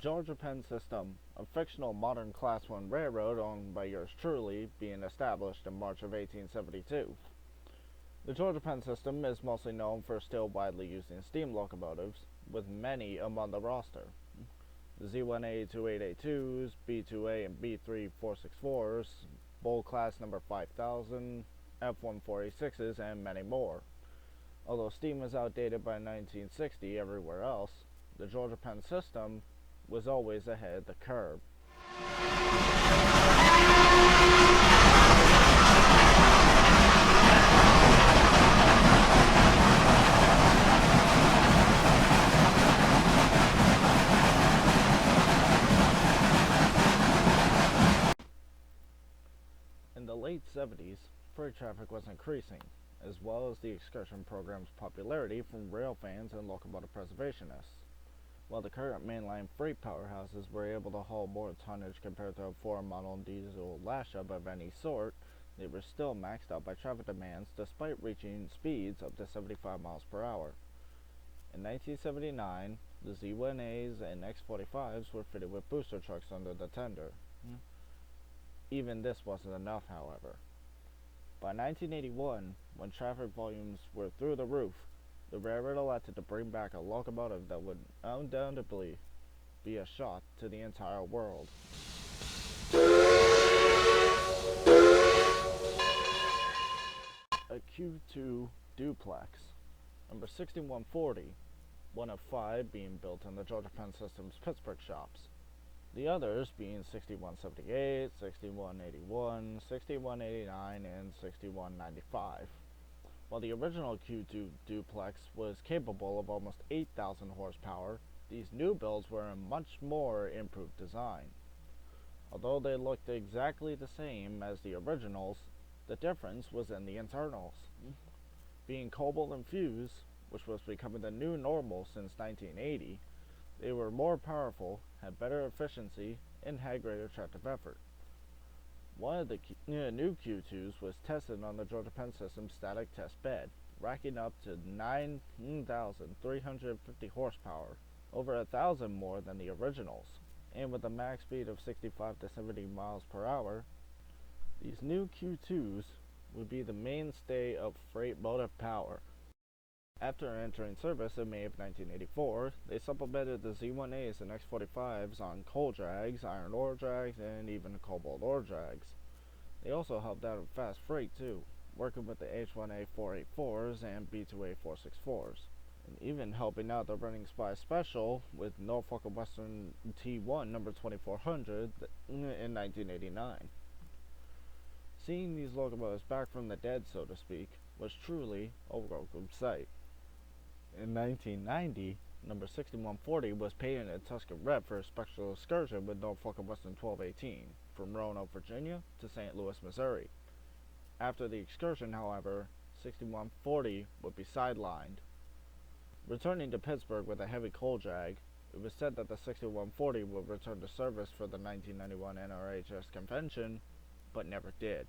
Georgia Penn System, a fictional modern Class 1 railroad owned by yours truly, being established in March of 1872. The Georgia Penn System is mostly known for still widely using steam locomotives, with many among the roster. The Z1A 2882s, B2A and B3 464s, Bull Class number 5000, F1486s, and many more. Although steam was outdated by 1960 everywhere else, the Georgia Penn System was always ahead of the curve. In the late 70s, freight traffic was increasing, as well as the excursion program's popularity from rail fans and locomotive preservationists. While the current mainline freight powerhouses were able to haul more tonnage compared to a four-model diesel lash-up of any sort, they were still maxed out by traffic demands despite reaching speeds up to 75 miles per hour. In 1979, the Z1As and X45s were fitted with booster trucks under the tender. Even this wasn't enough, however. By 1981, when traffic volumes were through the roof, the railroad elected to bring back a locomotive that would undoubtedly be a shock to the entire world. A Q2 duplex, number 6140, one of 5 being built in the Georgia Penn System's Pittsburgh shops. The others being 6178, 6181, 6189, and 6195. While the original Q2 duplex was capable of almost 8,000 horsepower, these new builds were a much more improved design. Although they looked exactly the same as the originals, the difference was in the internals. Being cobalt infused, which was becoming the new normal since 1980, they were more powerful, had better efficiency, and had greater tractive effort. One of the new Q2s was tested on the Georgia Penn System static test bed, racking up to 9,350 horsepower, over 1,000 more than the originals, and with a max speed of 65 to 70 miles per hour. These new Q2s would be the mainstay of freight motive power. After entering service in May of 1984, they supplemented the Z1As and X45s on coal drags, iron ore drags, and even cobalt ore drags. They also helped out in fast freight too, working with the H1A 484s and B2A 464s, and even helping out the Running Spy Special with Norfolk and Western T1 number 2400 in 1989. Seeing these locomotives back from the dead, so to speak, was truly a welcome sight. In 1990, number 6140 was painted in Tuscan red for a special excursion with Norfolk and Western 1218 from Roanoke, Virginia to St. Louis, Missouri. After the excursion, however, 6140 would be sidelined. Returning to Pittsburgh with a heavy coal drag, it was said that the 6140 would return to service for the 1991 NRHS convention, but never did.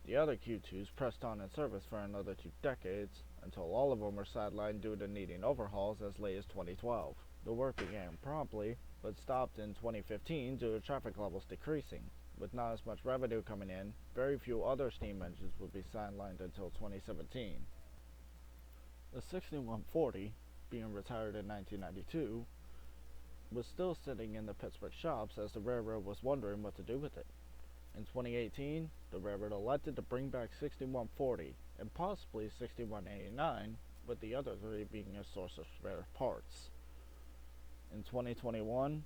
The other Q2s pressed on in service for another 2 decades, until all of them were sidelined due to needing overhauls as late as 2012. The work began promptly, but stopped in 2015 due to traffic levels decreasing. With not as much revenue coming in, very few other steam engines would be sidelined until 2017. The 6140, being retired in 1992, was still sitting in the Pittsburgh shops as the railroad was wondering what to do with it. In 2018, the railroad elected to bring back 6140 and possibly 6189, with the other 3 being a source of spare parts. In 2021,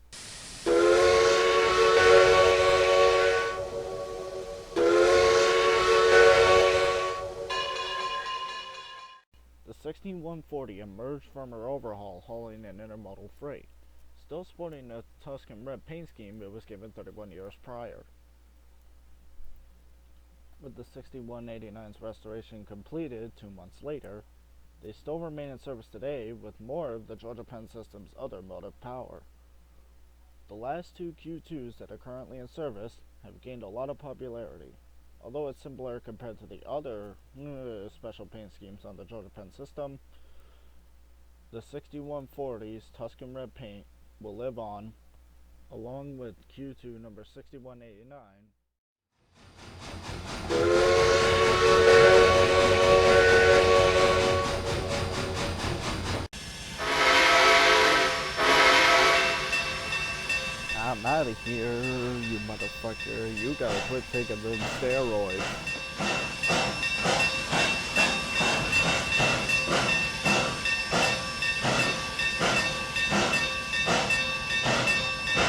the 16140 emerged from her overhaul hauling an intermodal freight, still sporting a Tuscan red paint scheme it was given 31 years prior. With the 6189's restoration completed 2 months later, they still remain in service today with more of the Georgia Penn System's other motive power. The last 2 Q2s that are currently in service have gained a lot of popularity, although it's simpler compared to the other special paint schemes on the Georgia Penn System. The 6140's Tuscan red paint will live on, along with Q2 number 6189. I'm out of here, you motherfucker. You gotta quit taking them steroids.